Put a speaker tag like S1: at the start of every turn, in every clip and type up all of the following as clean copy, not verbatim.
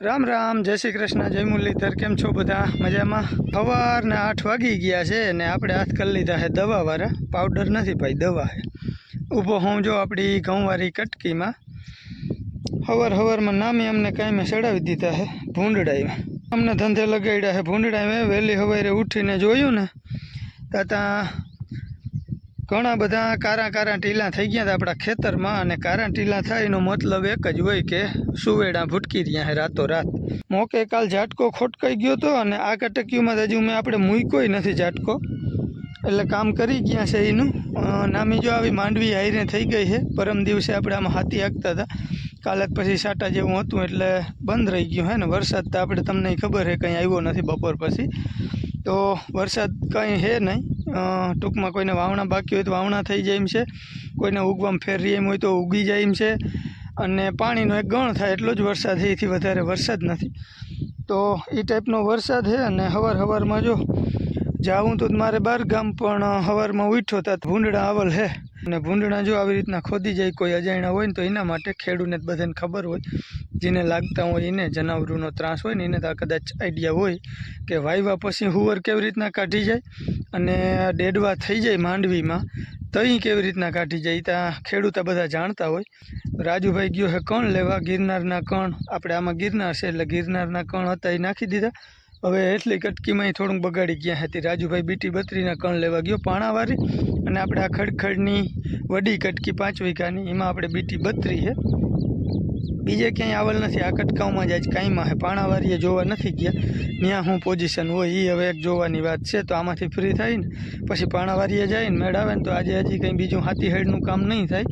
S1: राम राम जय श्री कृष्ण जय मुरलीधर केम छो बधा मजा में सवारना 8 वागी गया है ने आपणे हाथ कर लीधा है दवा वाला पाउडर नहीं भाई दवा है ऊभो हूँ जो अपनी घऊंवारी कटकी में हवर हवर में नामी अमने कई में चढ़ावी दीधा है भूंडड़ाई में अमने धंधे लगाड्या है भूंडड़ाई में वहेली सवारे उठीने जोयुं ने ताता घणा बधा कारा कारा टीला थई गया था अपना खेतर में अने कारा टीला थाय एनो मतलब एक ज होय के सुवेड़ा भूटकी रह्या है रातो रात मोके काल झाटको खोटकाई गयो तो अने आ कटकीमां हजू मैं आपणे मूक्योय नथी झाटको एटले काम करी गया छे एनुं नामी जो आवी मांडवी हाईरे थई गई है परम दिवसे आपणे आमां हाथी हांकता था काले पछी साटा जेवुं हतुं एटले बंध रही गयुं है ने वरसाद तो आपणे तमने खबर है कहीं आव्यो नथी बपोर पछी तो वरसाद कहीं है नहीं टूंक में कोईने वावणा बाकी हो तो वावणा थई जाय एम छे कोईने उगवामां फेर रही एम होय तो उगी जाय एम छे अने पाणीनो एक गण थाय एटलो ज वरसाद है एथी वधारे वरसाद नथी तो ए टाइपनो वरसाद है अने हवार हवारमां जो जाऊँ तो मारे 12 गाम पण हवारमां उठ्यो तो भूंडड़ा आवल है अने भूंडड़ा जो આવી રીતના ખોદી જાય કોઈ અજાણ્યા હોય ને તો એના માટે ખેડૂને બધાને ખબર હોય જેને લાગતા હોય એને જનાવરોનો ત્રાસ હોય ને એને તો કદાચ આઈડિયા હોય કે વાયવા પછી હુવર કેવી રીતના કાઢી જાય અને ડેડવા થઈ જાય માંડવીમાં તઈ કેવી રીતના કાઢી જાય ત્યાં ખેડૂત બધા જાણતા હોય રાજુભાઈ ગયો હે કણ લેવા ગિરનારના કણ આપણે આમાં ગિરનાર છે એટલે ગિરનારના કણ હતા એ નાખી દીધા હવે એટલી કટકીમાં થોડુંક બગાડી ગયા હતી રાજુભાઈ બીટી બત્રીના કણ લેવા ગયો પાણાવારી અને આપણે આ ખડખડની વડી કટકી 5 વીઘાની એમાં આપણે બીટી 32 છે બીજે ક્યાંય આવલ નથી આ કટકાઓમાં જ આજ કાંઈમાં હે પાણાવારીએ જોવા નથી ગયા ત્યાં શું પોઝિશન હોય એ હવે એક જોવાની વાત છે તો આમાંથી ફ્રી થાય ને પછી પાણાવારીએ જાય ને મેળ આવે ને તો આજે હજી કંઈ બીજું હાથી હેડનું કામ નહીં થાય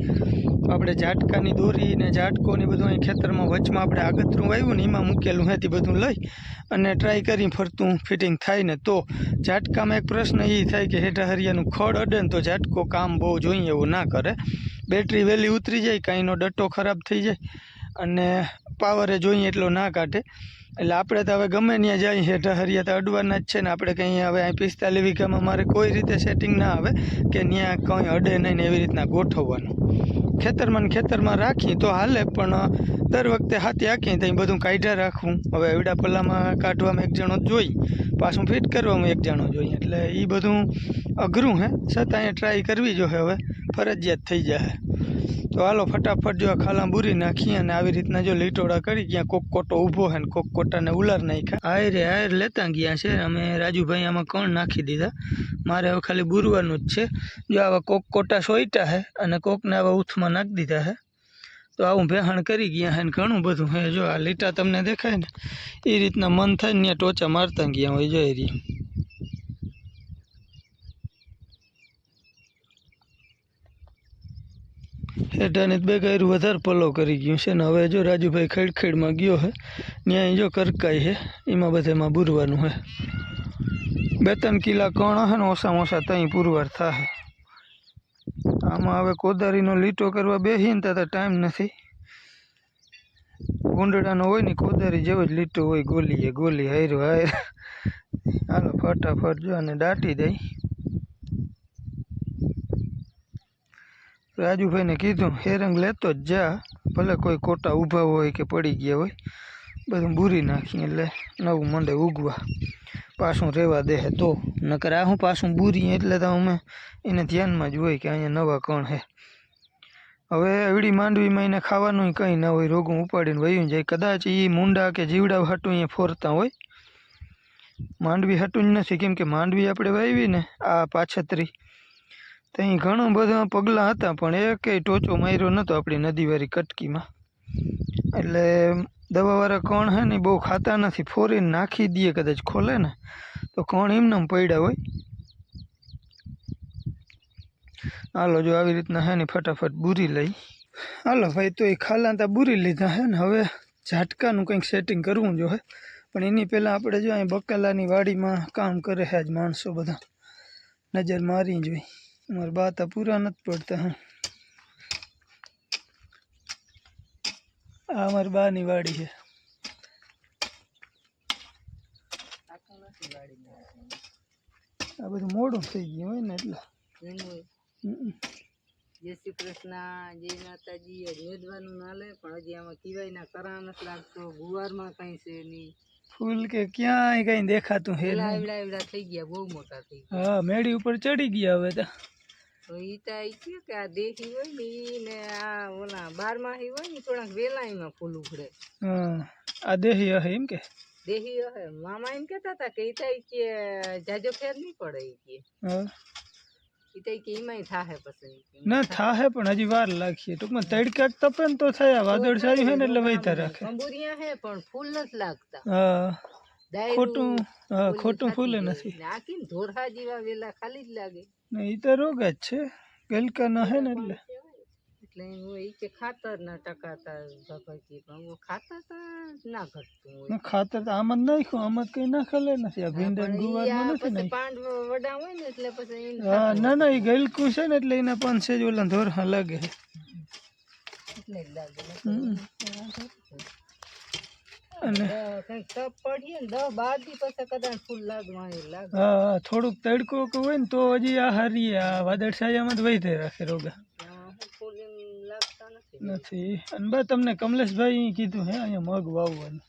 S1: આપણે ઝાટકાની દોરી ને ઝાટકો ને બધું અહીં ખેતરમાં વચમાં આપણે આગતરું વાવ્યું ને એમાં મૂકેલું હતી બધું લઈ અને ટ્રાય કરી ફરતું ફિટિંગ થાય ને તો ઝાટકામાં એક પ્રશ્ન એ થાય કે હેઠા હરિયાનું ખડ અડે ને તો ઝાટકો કામ બહુ જોઈએ એવું ના કરે બેટરી વહેલી ઉતરી જાય કાંઈનો ડટ્ટો ખરાબ થઈ જાય અને પાવરે જોઈએ એટલો ના કાઢે એટલે આપણે તો હવે ગમે ત્યાં જાય હેઠા હરિયા તો અડવાના જ છે ને આપણે કંઈ હવે અહીં 45 વીઘામાં મારે કોઈ રીતે સેટિંગ ના આવે કે ત્યાં કંઈ અડે નહીં ને એવી રીતના ગોઠવવાનું ખેતરમાં રાખી તો હાલે પણ દર વખતે હાથી હાંકીએ ત્યાં બધું કાઢ્યા રાખવું હવે એવડા પલ્લામાં કાઢવામાં એક જણો જોઈ પાછું ફિટ કરવામાં એક જણો જોઈએ એટલે એ બધું અઘરું હે છતાં એ ટ્રાય કરવી જોઈએ હવે ફરજિયાત થઈ જાય તો હાલો ફટાફટ જો ખાલા બૂરી નાખીએ અને આવી રીતના જો લીટોડા કરી ગયા કોક કોટો ઊભો હે ને કોક કોટાને ઉલાર નાખ્યા હાયર લેતા ગયા છે અમે રાજુભાઈ આમાં કણ નાખી દીધા મારે હવે ખાલી બૂરવાનું જ છે જો આવા કોક કોટા સોઈટા હે અને કોકને આવા ઉથમાં નાખી દીધા હે તો આવું ભેહાણ કરી ગયા હે ને ઘણું બધું હે જો આ લીટા તમને દેખાય ને એ રીતના મન થાય ને ત્યાં ટોચા મારતા ગયા હોય જોઈ રહી હેઠાની બે ગાયરું વધારે પલો કરી ગયું છે ને હવે જો રાજુભાઈ ખેડખેડમાં ગયો હે ત્યાં જો કરકાઈ હે એમાં બધામાં બૂરવાનું હે 2-3 કિલા કણ હે ને ઓછામાં ઓછા ત્યાં પુરવાર થાય આમાં હવે કોદારીનો લીટો કરવા બેસીને તો ટાઈમ નથી ભૂંડડાનો હોય ને કોદારી જેવો જ લીટો હોય ગોલી હાયરો હાલો ફટાફટ જો અને દાટી દઈ રાજુભાઈને કીધું હેરંગ લેતો જ જા ભલે કોઈ કોટા ઊભા હોય કે પડી ગયા હોય બધું બૂરી નાખીએ એટલે નવું મંડે ઉગવા પાછું રહેવા દે તો નકર આ હું પાછું બૂરી એટલે તો અમે એને ધ્યાનમાં જ હોય કે અહીંયા નવા કણ હે હવે એવડી માંડવીમાં એને ખાવાનું કંઈ ના હોય રોગું ઉપાડીને વયું જાય કદાચ એ મૂંડા કે જીવડા હાટું અહીંયા ફોરતા હોય માંડવી હાટું જ નથી કેમ કે માંડવી આપણે વાવી ને આ 75 ત્યાં ઘણું બધા પગલાં હતા પણ એકેય ટોચો માર્યો નહોતો આપણી નદીવાળી કટકીમાં એટલે દવાવાળા કણ હે ને બહુ ખાતા નથી ફોરીને નાખી દઈએ કદાચ ખોલે ને તો કણ એમને પડ્યા હોય હાલો જો આવી રીતના હે ને ફટાફટ બૂરી લઈ હાલો ભાઈ તો એ ખાલા ત્યાં બૂરી લીધા હે ને હવે ઝાટકાનું કંઈક સેટિંગ કરવું જોઈએ પણ એની પહેલાં આપણે જો અહીં બકાલાની વાડીમાં કામ કરે છે આજ માણસો બધા નજર મારી જોઈ અમારા બા તો પૂરા નથી પડતા હા આ અમારી બાની વાડી છે આ બધું મોડું થઈ ગયું હોય ને એટલે
S2: જય શ્રી કૃષ્ણ, જય માતાજી. વેદવાનું ના લે પણ હજી આમાં કિવાય ના કરા નથી લાગતો. ગુવારમાં કઈ છે નહીં.
S1: ફૂલ કે ક્યાંય કઈ દેખાતું હે
S2: એવડા
S1: નહીં.
S2: એવડા એવડા થઈ ગયા, બહુ મોટા થઈ ગયા.
S1: હા, મેળી ઉપર ચડી ગયા હવે
S2: તો ઈ તો ઈ છે કે આ દેશી હોય ને ઈ ને આ ઓલા બારમાહી હોય ને થોડાક વેલાઈમાં ફૂલ ઉખડે.
S1: હા, આ દેહી હે એમ કે
S2: દેહી હે. મામા એમ કેતા હતા કે ઈ તો ઈ કે જાજો ફેર નહીં પડે ઈ કે.
S1: હા,
S2: ઈ તો ઈ કે ઈમાંય થાહે પછી.
S1: ના થાહે પણ હજી વાર લાગશે. ટૂંકમાં તડકા તપે ને તો થયા. વાદળ છાયું હે ને એટલે વહીતા રાખે.
S2: કંબુરિયા હે પણ ફૂલ નથી લાગતા.
S1: હા,
S2: ડાયરું
S1: ખોટું. હા, ખોટું ફૂલે
S2: થતી
S1: નથી.
S2: જાય. આ કેમ ધોરહા જેવા વેલા ખાલી જ લાગે.
S1: ને ઈ તો રોગ જ છે, ગલકા ન હે ને એટલે.
S2: એટલે એમ હોય ઈ કે ખાતર ના ટકાતા ભગવતી પણ ખાતર તો ના ઘટતું હોય.
S1: ખાતર તો આમ જ નાખ્યું, આમ જ કઈ નાખેલે નથી. આ ભીંડા ને ગુવારમાં નથી
S2: પછી
S1: નાખ્યું.
S2: પાંડ વડા હોય ને એટલે પછી એને
S1: હા, ના ના, એ ગલકું છે ને એટલે એના પાંચ જ ઓલા ધોરહા લાગે.
S2: એટલે જ લાગે.
S1: અને
S2: કઈક તપ પડીએ ને 10-12 દી પછી કદાચ ફૂલ લાગવા એ લાગે.
S1: હા, થોડુંક તડકો કે હોય ને તો હજી આ હારી આ વાદળ છાયામાં જ વહીતે રાખે રોગા.
S2: ફૂલ એમ લાગતા નથી.
S1: નથી. અને બા તમને કમલેશભાઈ કીધું હે અહીંયા મગ વાવવાનું.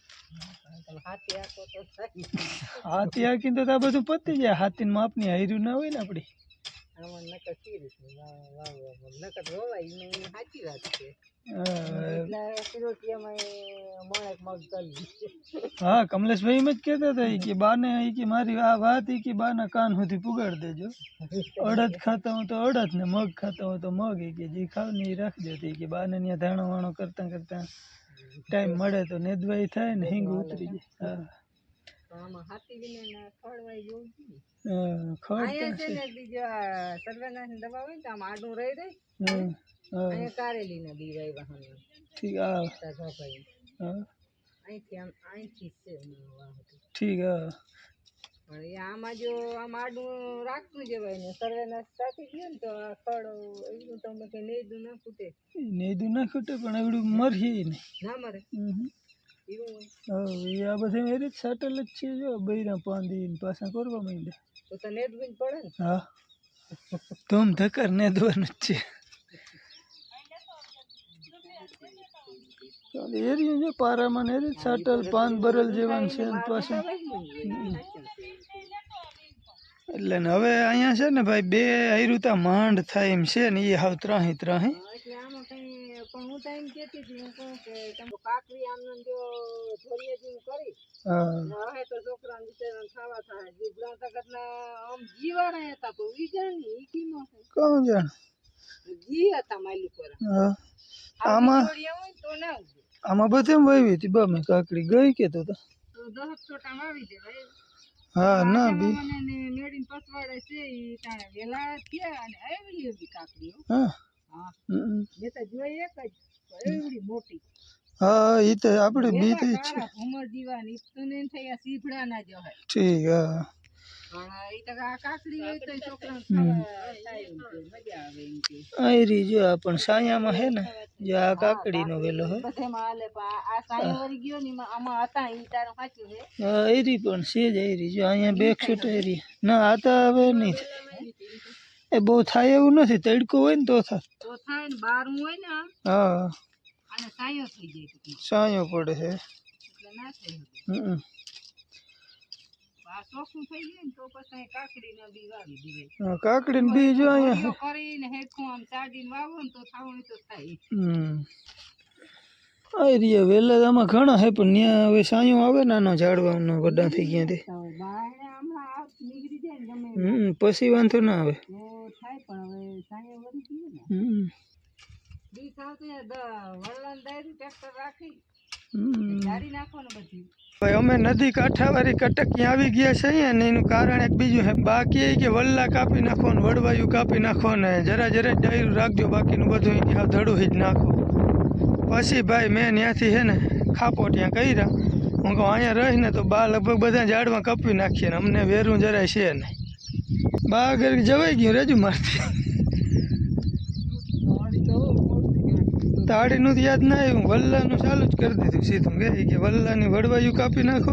S2: હાથી આખો તો થાય.
S1: હાથી આખી તો આ બધું પતી જાય. હાથી માપની હાર્યું ના હોય ને આપડી.
S2: આમાં નકર કઈ રીતે નકર રોવાય ને એ સાચી વાત છે.
S1: હા,
S2: મગ કરી.
S1: હા, કમલેશભાઈ એમ જ કહેતા હતા ઈ કે બાને ઈ કે મારી આ વાત ઈ કે બાના કાન સુધી પુગાડ દેજો. અડદ ખાતા હું તો અડદ ને મગ ખાતા હું તો મગ. ઈ કે જે ખાવ ને એ રાખજો. ઈ કે બાને ત્યાં ધાણો વાણો કરતા કરતા ટાઈમ મળે તો નેદવાઈ થાય ને હિંગ ઉતરી જાય. હા,
S2: આમાં હાથી વિને ખવડવાય જેવું છે.
S1: ખવડતા
S2: છે ને બીજો સર્વેનાશની દવા હોય ને તો આમ આડું રહી રહી અહીંયા કારેલી ના દીવાય વાહન.
S1: ઠીક. હા, હા,
S2: અહીંથી આમ અહીંથી છે
S1: ઠીક. હા,
S2: પણ એ આમાં જો આમ આડું રાખતું જવાય ને સર્વેનાશ રાખી ગયો ને તો આ ખડ એવું તમે કઈ નેદું ના ફૂટે.
S1: નેદું ના ખૂટે પણ એવડું મરીએ નહીં.
S2: ના મરે એવું હોય.
S1: હા, એ આ બધા મેરી જ સાટેલ જ છે. જો બૈરા પાંદી પાછા કરવા માંડ્યા
S2: તો નેદવું જ પડે ને.
S1: હા, ધૂમ ધક્કર નેદવાનું જ છે. એરિયું જો પારામાં ને એરી સાટલ પાન બરલ જેવાનું છે ને પાછું. એટલે ને હવે અહીંયા છે ને ભાઈ બે આયરુતા માંડ થાય એમ છે ને એ હાવ ત્રાહી ત્રાહી.
S2: એટલે આમાં કઈ પણ હું તો એમ કહેતી હતી હું કહું કે તમે કાકરી આમને જો ધોરીએ જેવું કરી હવે તો છોકરાને બિચારાને ખાવા થાય જીવડા તકતના આમ જીવાના હતા તો ઈ જાણી ઈ કીનો છે
S1: કોણ જાણ
S2: જી હતા માલી પર.
S1: આમાં
S2: હોય તો ના ઉગે.
S1: આમાં બધે વાવી હતી બા મેં કાકડી ગઈ કે તો
S2: 10 છોટા વાવી દેવાય.
S1: હા ના બી
S2: મેડીને પસવાડે છે ઈ તાણે વેલા થયા અને એવડી એવડી કાકડીઓ.
S1: હા,
S2: હા, મેં તો જોઈ એક જ એવડી મોટી.
S1: હા, ઈ તો આપણે બી તો છે.
S2: ભમર દીવાની તો ને થયા સીભડા ના જો હે.
S1: ઠીક. હા,
S2: પણ ઈ તો આ કાકડી હોય તો છોકરાને ખાવા થાય એમ કે મજા આવે એમ કે.
S1: આયરી જો આ પણ સાયામાં હે ને જો આ કાકડીનો વેલો હે.
S2: બધામાં હાલે પણ આ સાયો વળી ગયો ને આમાં હતા ઈ તારું સાચું છે.
S1: હા, આયરી પણ છે જ આયરી જો અહીંયા બેક શૂટ આયરી. ના આ તો હવે નહીં થાય. એ બહુ થાય એવું નથી. તડકો હોય ને તો થાય.
S2: તો થાય ને બારું હોય ને
S1: હા,
S2: અને સાયો થઈ જાય
S1: સાયો પડે છે.
S2: એટલે ના થાય. આ ચોખ્ખું થઈ ગયું ને તો પછી કાકડીના બી વાવી દેવાય.
S1: કાકડીને બી જો અહીંયા
S2: કરીને હેઠું આમ ચાડીને વાવો ને તો થાવું તો થાય.
S1: આયરી વેલા આમાં ઘણા હે પણ ત્યાં હવે સાયો આવે નાનો ઝાડવાનો વડા થઈ ગયા તે
S2: નીકળી જાય ને ગમે
S1: પછી વાંધો ના આવે.
S2: તો થાય પણ હવે સાયો વળી ગયો ને બી થાવતો વળલાને દાયરું ટ્રેક્ટર રાખી ઝાડી નાખો ને બધી.
S1: ભાઈ અમે નદી કાંઠાવાળી કટકી આવી ગયા છે અહીંયા ને એનું કારણ એક બીજું છે. બાકી એ કે વલ્લા કાપી નાખો ને વડવાયું કાપી નાખો ને જરા જરા ડાયરું રાખજો બાકીનું બધું અહીંયા ધડું જ નાખો. પછી ભાઈ મેં ત્યાંથી છે ને ખાપો ત્યાં કર્યા. હું કહું અહીંયા રહીને તો બા લગભગ બધા ઝાડમાં કાપી નાખીએ ને અમને વેરું જરાય છે નહીં. બા આગળ જવાઈ ગયું રેજુ મારથી. તાળીનું યાદ ના આવ્યું. વલ્લાનું ચાલુ જ કરી દીધું સીધું કે વલ્લાની વડવાયું કાપી નાખો.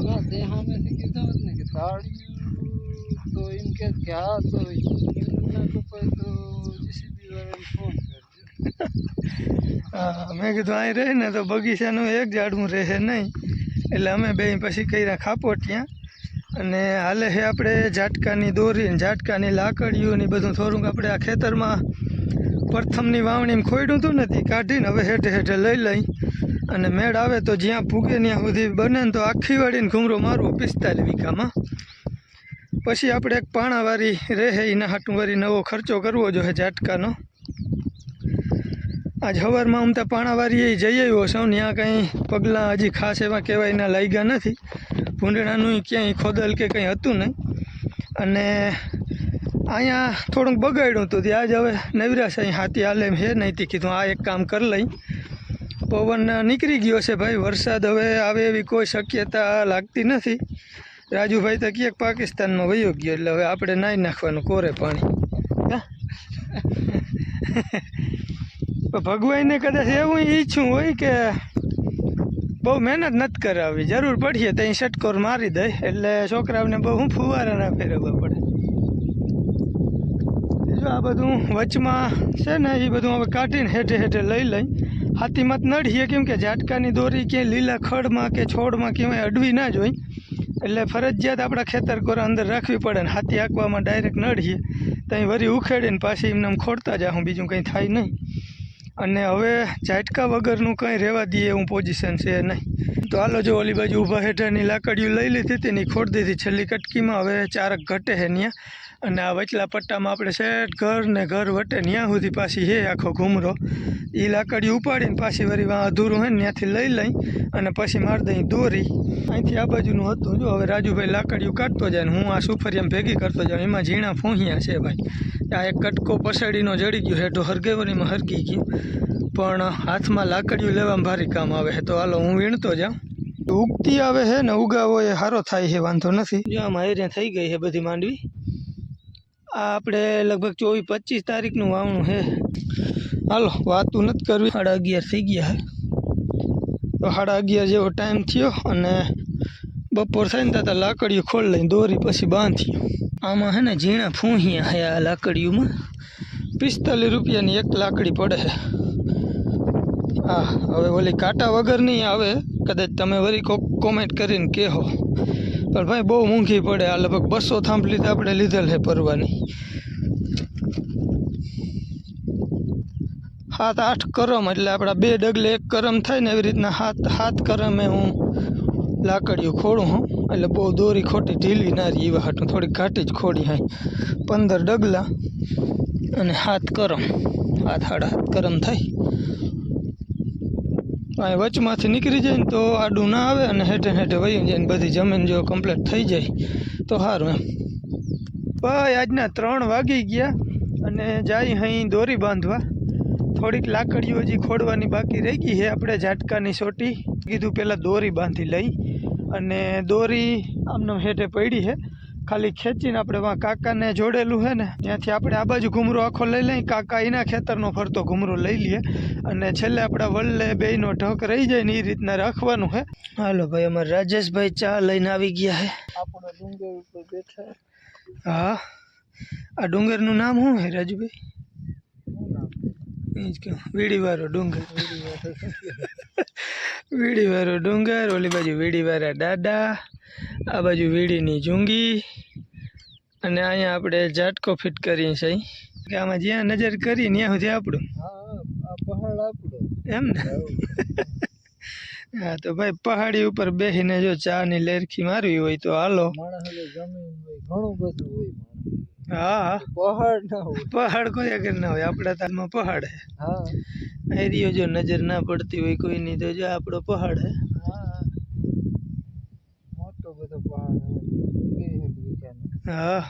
S1: હા મેં કીધું અહીં રહે ને તો બગીચાનું એક ઝાડવું રહે નહીં, એટલે અમે બે પછી કર્યા ખાપોટિયા. અને હાલે છે આપણે ઝાટકાની દોરી ને ઝાટકાની લાકડીઓ ને બધું થોડુંક આપણે આ ખેતરમાં પ્રથમની વાવણીમાં ખોયડું હતું ને તે કાઢીને હવે હેઠે હેઠે લઈ લઈ અને મેળ આવે તો જ્યાં પૂગે ત્યાં સુધી બને ને તો આખી વાળીને ઘૂમરો મારવો 45 વીઘામાં. પછી આપણે એક પાણાવાળી રહે એના હાટું વાળી નવો ખર્ચો કરવો જોઈએ ઝાટકાનો. આજ સવારમાં આમ તો પાણાવાળી જઈ આવ્યો છું, ત્યાં કંઈ પગલાં હજી ખાસ એવા કહેવાયના લાગ્યા નથી. ભૂંડણાનું ક્યાંય ખોદલ કે કંઈ હતું નહીં. અને અહીંયા થોડુંક બગાડ્યું હતું ત્યાં જ હવે નવરાશ અહીં હાથી હાલે એમ હે નહીં તે કીધું આ એક કામ કરી લઈ. પવન નીકળી ગયો છે ભાઈ, વરસાદ હવે આવે એવી કોઈ શક્યતા લાગતી નથી. રાજુભાઈ તો ક્યાંક પાકિસ્તાનમાં વયો ગયો, એટલે હવે આપણે નાહી નાખવાનું કોરે પાણી. ભગવાનને કદાચ એવું ઈચ્છું હોય કે બહુ મહેનત નથી કરાવવી, જરૂર પડીએ તો અહીં ષટકોર મારી દે, એટલે છોકરાઓને બહુ ફુવારા ના ફેરવવા પડે. જો આ બધું વચમાં છે ને એ બધું હવે કાઢીને હેઠે હેઠે લઈ લઈ. હાથીમાં નડીએ કેમ કે ઝાટકાની દોરી ક્યાંય લીલા ખડમાં કે છોડમાં ક્યાંય અડવી ના જોઈ, એટલે ફરજિયાત આપણા ખેતર કોરા અંદર રાખવી પડે ને હાથી આંકવામાં ડાયરેક્ટ નડીએ તો અહીં વરી ઉખેડીને પાછી એમને ખોડતા જાઉં, બીજું કંઈ થાય નહીં. અને હવે ઝાટકા વગરનું કંઈ રહેવા દઈએ એવું પોઝિશન છે નહીં. તો હાલો જો ઓલી બાજુ ઊભા હેઠળની લાકડીઓ લઈ લીધી હતી ને ખોડ દીધી છેલ્લી કટકીમાં, હવે ચારક ઘટે છે ત્યાં. અને આ વચલા પટ્ટામાં આપણે શેઠ ઘર ને ઘર વટે ત્યાં સુધી પાછી હે આખો ઘૂમરો. એ લાકડી ઉપાડીને પાછી વળી વાં અધૂરું હોય ને ત્યાંથી લઈ લઈ અને પછી મારી દઈ દોરી. અહીંથી આ બાજુનું હતું જો હવે રાજુભાઈ લાકડીઓ કાઢતો જાય ને હું આ સુફરિયામ ભેગી કરતો જાઉં. એમાં ઝીણા ફૂંહિયા છે ભાઈ, આ એક કટકો પસડીનો જડી ગયો હેઠો હરગેવરીમાં હરગી ગયું, પણ હાથમાં લાકડીઓ લેવામાં ભારી કામ આવે છે. તો હાલો હું વીણતો જાઉં. ઉગતી આવે છે ને ઉગાવો એ સારો થાય છે, વાંધો નથી. જો આમાં હેરિયા થઈ ગઈ છે બધી માંડવી. આ આપણે લગભગ 24-25 તારીખનું વાવણું છે. હાલો વાતું નથી કરવી, 11:30 થઈ ગયા છે. તો 11:30 જેવો ટાઈમ થયો અને બપોર થાય ને ત્યાં લાકડીઓ ખોલ લઈને દોરી પછી બાંધી. આમાં છે ને ઝીણા ફૂંહિયા છે આ લાકડીઓમાં. 45 રૂપિયાની એક લાકડી પડે છે. હા હવે ઓલી કાંટા વગરની આવે, કદાચ તમે વળી કોમેન્ટ કરીને કહો, પણ ભાઈ બહુ મોંઘી પડે. આ લગભગ 200 થાંભલી તો આપણે લીધેલ છે પરવાની. 7-8 કરમ એટલે આપણા 2 ડગલે 1 કરમ થાય ને એવી રીતના 7 કરમે હું લાકડીઓ ખોડું હું, એટલે બહુ દોરી ખોટી ઢીલી ના રહી એવા હાટું થોડીક ઘાટી જ ખોડી. હા 15 ડગલા અને 7 કરમ, 7-7.5 કરમ થાય. અહીં વચમાંથી નીકળી જાય ને તો આડું ના આવે અને હેઠે હેઠે વહી જાય ને બધી જમીન જો કમ્પ્લીટ થઈ જાય તો સારું એમ. ભાઈ આજના 3 વાગી ગયા અને જાય અહીં દોરી બાંધવા. થોડીક લાકડીઓ હજી ખોડવાની બાકી રહી ગઈ છે. આપણે ઝાટકાની સોટી કીધું પહેલાં દોરી બાંધી લઈ, અને દોરી આમને હેઠે પડી છે. ખાલી ખેંચીને આપણે વાં કાકાને જોડેલું છે ને ત્યાંથી આપણે આ બાજુ ઘૂમરો આખો લઈ લઈ, કાકા એના ખેતરનો ફરતો ઘૂમરો લઈ લઈએ અને છેલ્લે આપણા વલ્લે બેયનો ઢક રહી જાય ને એ રીતના રાખવાનું છે. હાલો ભાઈ અમારે રાજેશભાઈ ચા લઈને આવી ગયા છે. આપણા ડુંગર ઉપર બેઠા. હા આ ડુંગરનું નામ શું છે રાજુભાઈ? વીડીવાળો ડુંગર. વીડીવાળો ડુંગર, ઓલી બાજુ વીડીવાળા દાદા, આ બાજુ વીડીની જુંગી, અને અહીંયા આપણે ઝાટકો ફિટ કરીએ છીએ કે આમાં જ્યાં નજર કરીએ ત્યાં સુધી આપણું પહાડ આપણો એમ ને. હા તો ભાઈ પહાડી ઉપર બેસીને જો ચા ની લેરખી મારવી હોય તો હાલો. જમીન હોય ઘણું બધું હોય. હા પહાડ ના હોય, પહાડ કોઈ આગળ ના હોય. આપણા તાલમાં પહાડ હે. હા એરિયો જો નજર ના પડતી હોય કોઈની તો જો આપણો પહાડ હે. હા મોટો બધો પહાડ હે. હા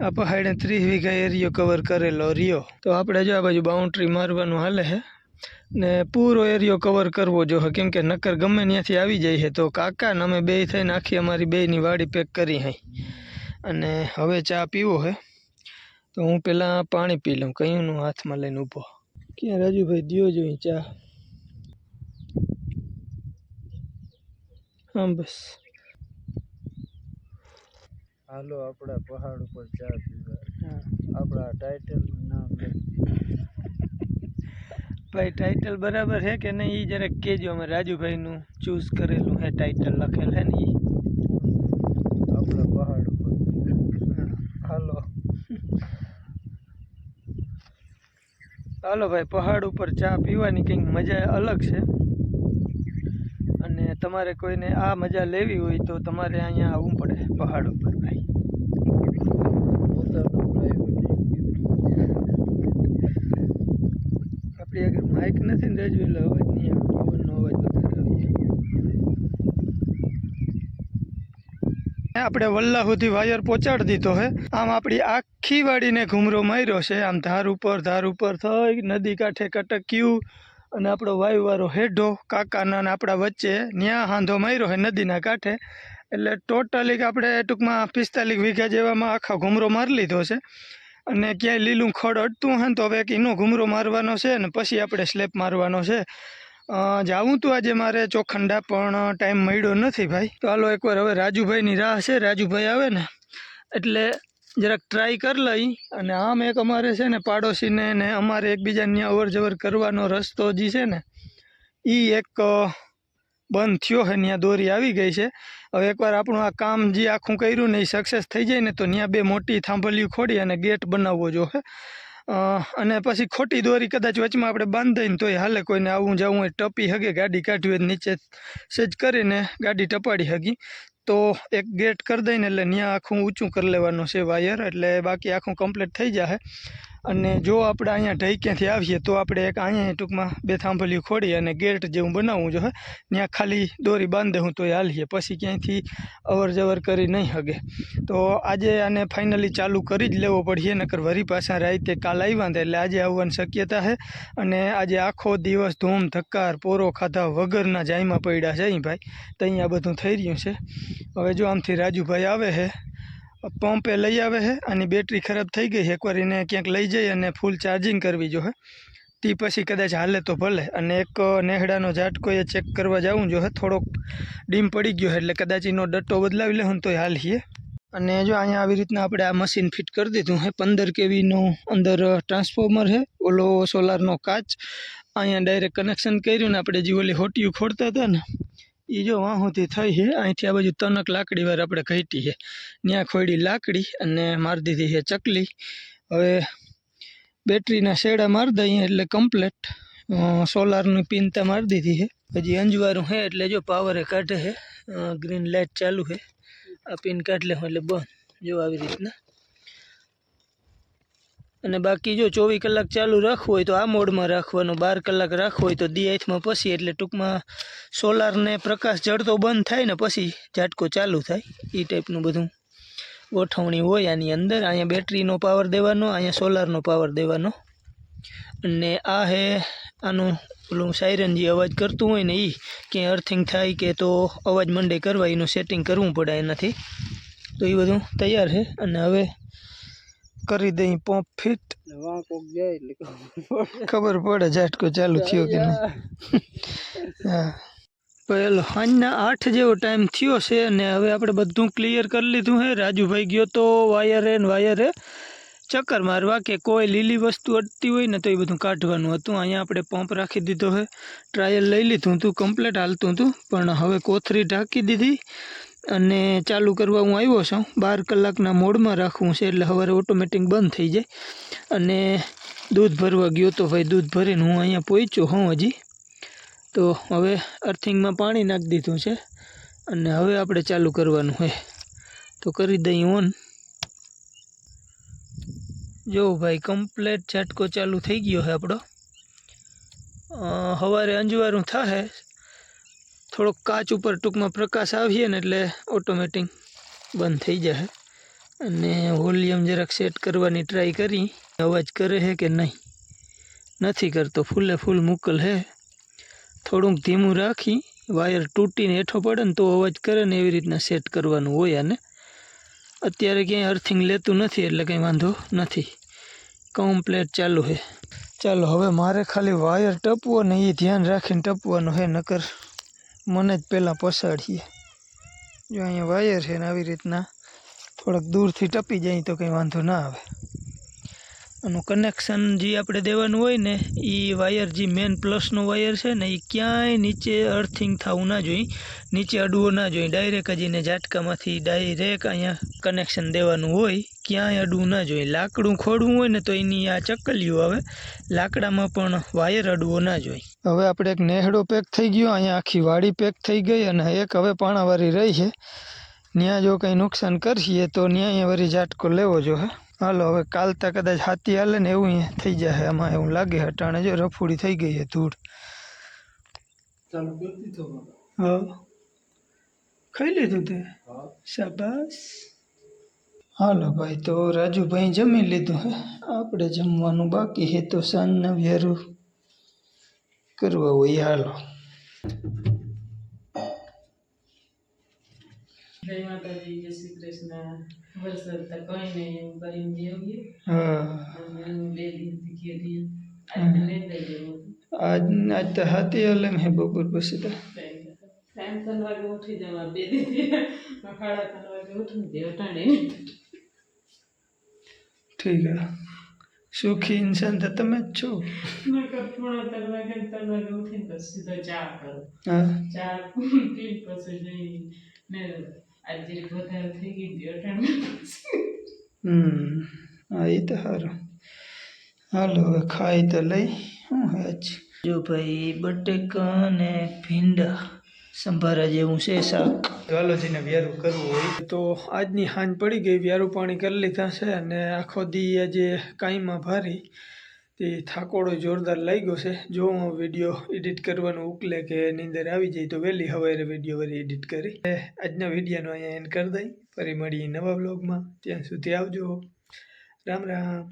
S1: આ પહાડે 30 વીઘા એરિયો કવર કરેલો રહ્યો. તો આપણે જો આ બાજુ બાઉન્ડ્રી મારવાનું હાલે છે ને પૂરો એરિયો કવર કરવો જોઈએ, કેમ કે નક્કર ગમે ત્યાંથી આવી જાય છે. તો કાકા ને અમે બે થઈને આખી અમારી બેની વાડી પેક કરી હઈ. અને હવે ચા પીવો હે તો હું પહેલાં પાણી પી લઉં. કયુંનું હાથમાં લઈને ઊભો. ક્યાં રાજુભાઈ દિયો જોઈ ચા? હા બસ હાલો આપણા પહાડ ઉપર ચા પીવા. આપણા ટાઇટલનું નામ લખી. ભાઈ ટાઇટલ બરાબર છે કે નહીં એ જરાક કહેજો. અમે રાજુભાઈનું ચૂઝ કરેલું હે ટાઇટલ લખેલ હે ને એ
S3: આપણા પહાડ ઉપર
S1: હાલો હાલો ભાઈ, પહાડ ઉપર ચા પીવાની કંઈક મજા અલગ છે. અને તમારે કોઈને આ મજા લેવી હોય તો તમારે અહીંયા આવવું પડે પહાડ ઉપર ભાઈ.
S3: પોતાનું પ્રાઇવેટ
S1: આપણી આગળ માઇક નથી ને રાજુ, એટલે અવાજ નહીં આવે, પવનનો અવાજ વધારે આવી જાય. આપણે વલ્લા સુધી વાયર પહોંચાડી દીધો હે. આમ આપણી આખી વાડીને ઘૂમરો માર્યો છે, આમ ધાર ઉપર થઈ નદી કાંઠે કટક્યું અને આપણો વાયુવાળો હેઢો કાકાના ને આપણા વચ્ચે ન્યા હાંધો માર્યો છે નદીના કાંઠે. એટલે ટોટલી આપણે ટૂંકમાં 45 વીઘા જેવામાં આખા ઘૂમરો મારી લીધો છે. અને ક્યાંય લીલું ખડ અડતું હોય ને તો હવે એક એનો ઘૂમરો મારવાનો છે ને પછી આપણે સ્લેપ મારવાનો છે. જાવું તો આજે મારે ચોખંડા, પણ ટાઈમ મળ્યો નથી ભાઈ. તો હાલો એકવાર હવે રાજુભાઈની રાહ છે, રાજુભાઈ આવે ને એટલે જરાક ટ્રાય કરી લઈ. અને આમ એક અમારે છે ને પાડોશીને ને અમારે એકબીજાને અવર જવર કરવાનો રસ્તો જે છે ને એ એક બંધ થયો છે, ત્યાં દોરી આવી ગઈ છે. હવે એકવાર આપણું આ કામ જે આખું કર્યું ને એ સક્સેસ થઈ જાય ને તો ત્યાં 2 મોટી થાંભલીઓ ખોડી અને ગેટ બનાવવો જોઈએ. અને પછી ખોટી દોરી કદાચ વચમાં આપણે બાંધી ને તોય હાલે, કોઈને આવું જવું હોય ટપી હગે, ગાડી કાઢવી હોય નીચે સેજ કરીને ગાડી ટપાડી હગી તો એક ગેટ કરી દઈને એટલે ત્યાં આખું ઊંચું કરી લેવાનું છે વાયર, એટલે બાકી આખું કમ્પ્લીટ થઈ જાય. અને જો આપણે અહીંયા ઢઈક્યાથી આવીએ તો આપણે એક અહીંયા ટૂંકમાં 2 થાંભલીઓ ખોડી અને ગેટ જેવું બનાવવું જોઈએ. ત્યાં ખાલી દોરી બાંધે હું તોય હાલીએ, પછી ક્યાંયથી અવર જવર કરી નહીં હગે. તો આજે આને ફાઇનલી ચાલુ કરી જ લેવો પડશે, નકર વરી પાછા રાતે કાલ આવ્યા હતા એટલે આજે આવવાની શક્યતા છે. અને આજે આખો દિવસ ધૂમ ધક્કાર પોરો ખાધા વગરના જાયમાં પડ્યા છે અહીં ભાઈ. તો અહીંયા બધું થઈ રહ્યું છે. હવે જો આમથી રાજુભાઈ આવે છે, પંપે લઈ આવે છે. આની બેટરી ખરાબ થઈ ગઈ છે, એકવાર એને ક્યાંક લઈ જઈ અને ફૂલ ચાર્જિંગ કરવી જોઈએ, તે પછી કદાચ હાલે તો ભલે. અને એક નેહડાનો ઝાટકો એ ચેક કરવા જવું જોઈએ, થોડોક ડીમ પડી ગયો એટલે કદાચ એનો ડટ્ટો બદલાવી લેવું તો હાલીએ. અને જો અહીંયા આવી રીતના આપણે આ મશીન ફિટ કરી દીધું છે. 15 kVનું અંદર ટ્રાન્સફોર્મર છે, ઓલો સોલારનો કાચ અહીંયા ડાયરેક્ટ કનેક્શન કર્યું ને આપણે જે ઓલી હોટીયું ખોડતા હતા ને એ જો વાહુથી થઈ છે. અહીંથી આ બાજુ તનક લાકડી વાર આપણે ઘટી છે, ત્યાં ખોડી લાકડી અને મારી દીધી છે ચકલી. હવે બેટરીના શેડા મારી દઈએ એટલે કમ્પ્લેટ. સોલારની પિનતા મારી દીધી છે. હજી અંજવારું છે એટલે જો પાવરે કાઢે છે, ગ્રીન લાઇટ ચાલુ છે. આ પિન કાઢી લેવું એટલે બંધ, જો આવી રીતના. અને બાકી જો 24 કલાક ચાલુ રાખવું હોય તો આ મોડમાં રાખવાનું, 12 કલાક રાખવું હોય તો દી હાથમાં પછી, એટલે ટૂંકમાં સોલારને પ્રકાશ જળતો બંધ થાય ને પછી ઝાટકો ચાલુ થાય, એ ટાઈપનું બધું ગોઠવણી હોય આની અંદર. અહીંયા બેટરીનો પાવર દેવાનો, અહીંયા સોલારનો પાવર દેવાનો. અને આ હે આનું પેલું સાયરન જે અવાજ કરતું હોય ને એ ક્યાંય અર્થિંગ થાય કે તો અવાજ મંડે કરવા એનું સેટિંગ કરવું પડે એનાથી. તો એ બધું તૈયાર છે. અને હવે કરી દઈ પંપ ફિટ,
S3: જાય એટલે
S1: ખબર પડે ઝાટકો ચાલુ થયો કે નહીં. હા પહેલો સાંજના 8 જેવો ટાઈમ થયો છે અને હવે આપણે બધું ક્લિયર કરી લીધું છે. રાજુભાઈ ગયો તો વાયરે ચક્કર મારવા કે કોઈ લીલી વસ્તુ અડતી હોય ને તો એ બધું કાઢવાનું હતું. અહીંયા આપણે પંપ રાખી દીધો છે, ટ્રાયલ લઈ લીધું હતું, કમ્પ્લીટ હાલતું હતું. પણ હવે કોથરી ઢાંકી દીધી અને ચાલુ કરવા હું આવ્યો છું. 12 કલાકના મોડમાં રાખવું છે એટલે સવારે ઓટોમેટિક બંધ થઈ જાય. અને દૂધ ભરવા ગયો તો ભાઈ, દૂધ ભરીને હું અહીંયા પહોંચ્યો હું હજી. તો હવે અર્થિંગમાં પાણી નાખી દીધું છે અને હવે આપણે ચાલુ કરવાનું છે. તો કરી દઈએ ઓન. જો ભાઈ કમ્પ્લેટ ઝાટકો ચાલુ થઈ ગયો છે આપણો. સવારે અંજવારું થાય, થોડોક કાચ ઉપર ટૂંકમાં પ્રકાશ આવીએ ને એટલે ઓટોમેટિક બંધ થઈ જાય. અને વોલ્યુમ જરાક સેટ કરવાની ટ્રાય કરી, અવાજ કરે છે કે નહીં, નથી કરતો, ફૂલે ફૂલ મુકલ છે. થોડુંક ધીમું રાખી, વાયર તૂટીને હેઠો પડે ને તો અવાજ કરે ને એવી રીતના સેટ કરવાનું હોય. આને અત્યારે ક્યાંય અર્થિંગ લેતું નથી એટલે કંઈ વાંધો નથી, કમ્પ્લેટ ચાલુ છે. ચાલો હવે મારે ખાલી વાયર ટપવો ને એ ધ્યાન રાખીને ટપવાનું છે, નકર મને જ પહેલાં પસાડીએ. જો અહીંયા વાયર છે ને આવી રીતના થોડાક દૂરથી ટપી જાય તો કંઈ વાંધો ના આવે. આનું કનેક્શન જે આપણે દેવાનું હોય ને એ વાયર જે મેન પ્લસનો વાયર છે ને એ ક્યાંય નીચે અર્થિંગ થવું ના જોઈએ, નીચે અડવું ના જોઈએ. ડાયરેક્ટ જ એને ઝાટકામાંથી ડાયરેક્ટ અહીંયા કનેક્શન દેવાનું હોય, ક્યાંય અડવું ના જોઈએ. લાકડું ખોડવું હોય ને તો એની આ ચક્કલીઓ આવે, લાકડામાં પણ વાયર અડવો ના જોઈએ. હવે આપણે એક નેહડો પેક થઈ ગયો, અહીંયા આખી વાડી પેક થઈ ગઈ અને એક હવે પાણાવાળી રહી છે. ત્યાં જો કંઈ નુકસાન કરીએ તો ત્યાં વળી ઝાટકો લેવો જોઈએ. હાલો હવે કાલતા કદાચ હાથી હાલે ને એવું અહીંયા થઈ જાય આમાં એવું લાગે. અટાણે જો રફુડી થઈ ગઈ છે ધૂળ. હા ખાઈ લીધું તે? શાબાશ. હાલો ભાઈ, તો રાજુભાઈ જમી લીધું હે, આપણે જમવાનું બાકી છે તો સાંજના વ્યારું કરવા હોય. હાલો
S2: જય માતાજી, જય શ્રી કૃષ્ણ. વરસાદ તો કઈ નહીં એવું કરીને દેવીએ.
S1: હા
S2: બે દિવસથી ખેતી આજે લઈ જઈએ.
S1: આજ તો હાથી હાલે હે બપોર પછી તો.
S2: 3 વાગે ઉઠી જવા, 2 દિવસ 3:30 વાગે ઉઠી દે અટાણે.
S1: ઠીક હે, સુખી ઇન્સાન તો તમે જ છો.
S2: નકર 3:30 વાગે ઉઠીને પછી સીધો ચા કરો.
S1: હા
S2: ચા પી પછી જઈ ને આજે વધારે થઈ ગઈ હતી અટાણે.
S1: હા એ તો સારું. હાલો હવે ખાઈ તો લઈ. શું હે આજ જો ભાઈ, બટેકા ને ભીંડા સંભારા જેવું છે શાક. હાલો જેને વ્યારું કરવું હોય તો આજની સાંજ પડી ગઈ, વ્યારું પાણી કરી લીધા છે અને આખો દી આજે કાંઈમાં ભારી તે થાકોડો જોરદાર લાગ્યો છે. જો હું વિડીયો એડિટ કરવાનું ઉકલે કે નીંદર આવી જાય તો વહેલી સવારે વિડીયો વળી એડિટ કરી આજના વિડીયોનો અહીંયા એન્ડ કરી દઈ. ફરી મળીએ નવા વ્લોગમાં, ત્યાં સુધી આવજો. રામ રામ.